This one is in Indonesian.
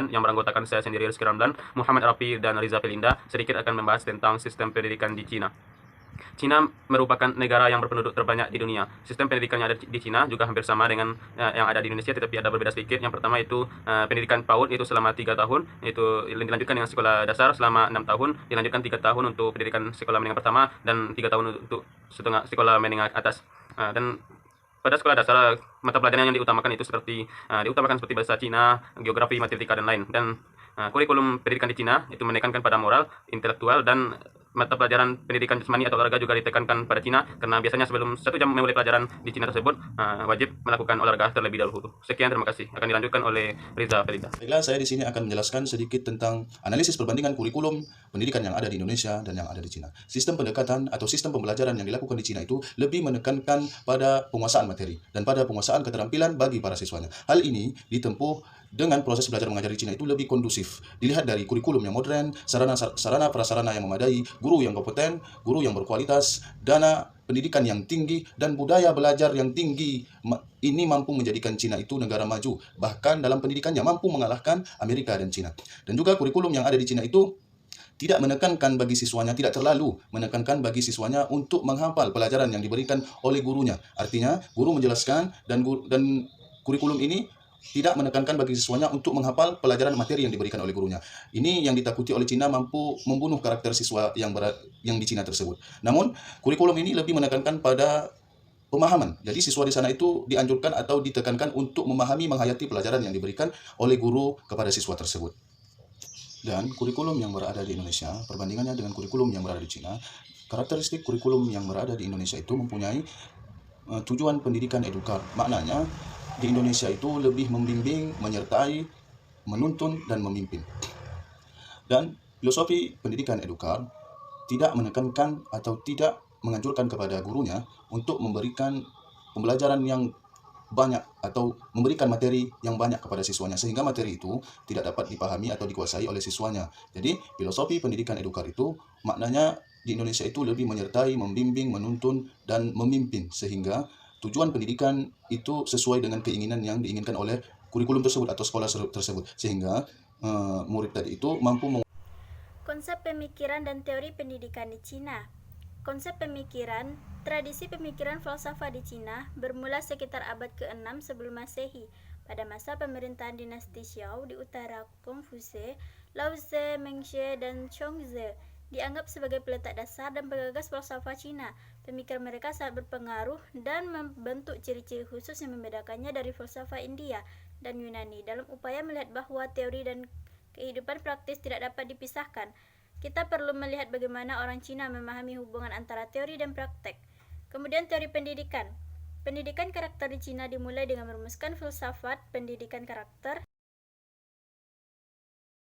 yang beranggotakan saya sendiri, Rizky Ramdan, Muhammad Rafi, dan Riza Felinda, sedikit akan membahas tentang sistem pendidikan di Cina. Cina merupakan negara yang berpenduduk terbanyak di dunia. Sistem pendidikan yang ada di Cina juga hampir sama dengan yang ada di Indonesia, tetapi ada berbeda sedikit. Yang pertama itu pendidikan PAUD, itu selama 3 tahun, itu dilanjutkan dengan sekolah dasar selama 6 tahun, dilanjutkan 3 tahun untuk pendidikan sekolah menengah pertama, dan 3 tahun untuk setengah sekolah menengah atas. Dan pada sekolah dasar, mata pelajaran yang diutamakan itu seperti bahasa Cina, geografi, matematika, dan lain. Dan kurikulum pendidikan di Cina itu menekankan pada moral, intelektual, dan mata pelajaran pendidikan jasmani atau olahraga juga ditekankan pada Cina, karena biasanya sebelum 1 jam memulai pelajaran di Cina tersebut wajib melakukan olahraga terlebih dahulu. Sekian, terima kasih. Akan dilanjutkan oleh Riza Felinda. Baiklah, saya di sini akan menjelaskan sedikit tentang analisis perbandingan kurikulum pendidikan yang ada di Indonesia dan yang ada di Cina. Sistem pendekatan atau sistem pembelajaran yang dilakukan di Cina itu lebih menekankan pada penguasaan materi dan pada penguasaan keterampilan bagi para siswanya. Hal ini ditempuh dengan proses belajar mengajar di Cina itu lebih kondusif. Dilihat dari kurikulum yang modern, sarana prasarana yang memadai, guru yang kompeten, guru yang berkualitas, dana pendidikan yang tinggi, dan budaya belajar yang tinggi. Ini mampu menjadikan Cina itu negara maju, bahkan dalam pendidikannya mampu mengalahkan Amerika dan Cina. Dan juga kurikulum yang ada di Cina itu tidak menekankan bagi siswanya, tidak terlalu menekankan bagi siswanya untuk menghafal pelajaran yang diberikan oleh gurunya. Artinya, guru menjelaskan dan kurikulum ini tidak menekankan bagi siswanya untuk menghafal pelajaran materi yang diberikan oleh gurunya. Ini yang ditakuti oleh Cina, mampu membunuh karakter siswa yang di Cina tersebut. Namun, kurikulum ini lebih menekankan pada pemahaman. Jadi siswa di sana itu dianjurkan atau ditekankan untuk memahami, menghayati pelajaran yang diberikan oleh guru kepada siswa tersebut. Dan kurikulum yang berada di Indonesia, perbandingannya dengan kurikulum yang berada di Cina, karakteristik kurikulum yang berada di Indonesia itu mempunyai tujuan pendidikan edukar. Maknanya, di Indonesia itu lebih membimbing, menyertai, menuntun, dan memimpin. Dan filosofi pendidikan edukar tidak menekankan atau tidak menganjurkan kepada gurunya untuk memberikan pembelajaran yang banyak atau memberikan materi yang banyak kepada siswanya, sehingga materi itu tidak dapat dipahami atau dikuasai oleh siswanya. Jadi, filosofi pendidikan edukar itu maknanya di Indonesia itu lebih menyertai, membimbing, menuntun, dan memimpin, sehingga tujuan pendidikan itu sesuai dengan keinginan yang diinginkan oleh kurikulum tersebut atau sekolah tersebut, sehingga murid tadi itu mampu Konsep pemikiran dan teori pendidikan di Cina. Konsep pemikiran, tradisi pemikiran falsafah di Cina bermula sekitar abad ke-6 sebelum Masehi. Pada masa pemerintahan dinasti Xiao di utara Konfuse, Lao Tse, Mengxue, dan Chongzhe dianggap sebagai peletak dasar dan penggagas falsafah Cina. Pemikiran mereka sangat berpengaruh dan membentuk ciri-ciri khusus yang membedakannya dari falsafah India dan Yunani dalam upaya melihat bahwa teori dan kehidupan praktis tidak dapat dipisahkan. Kita perlu melihat bagaimana orang Cina memahami hubungan antara teori dan praktek. Kemudian teori pendidikan. Pendidikan karakter di Cina dimulai dengan merumuskan filsafat pendidikan karakter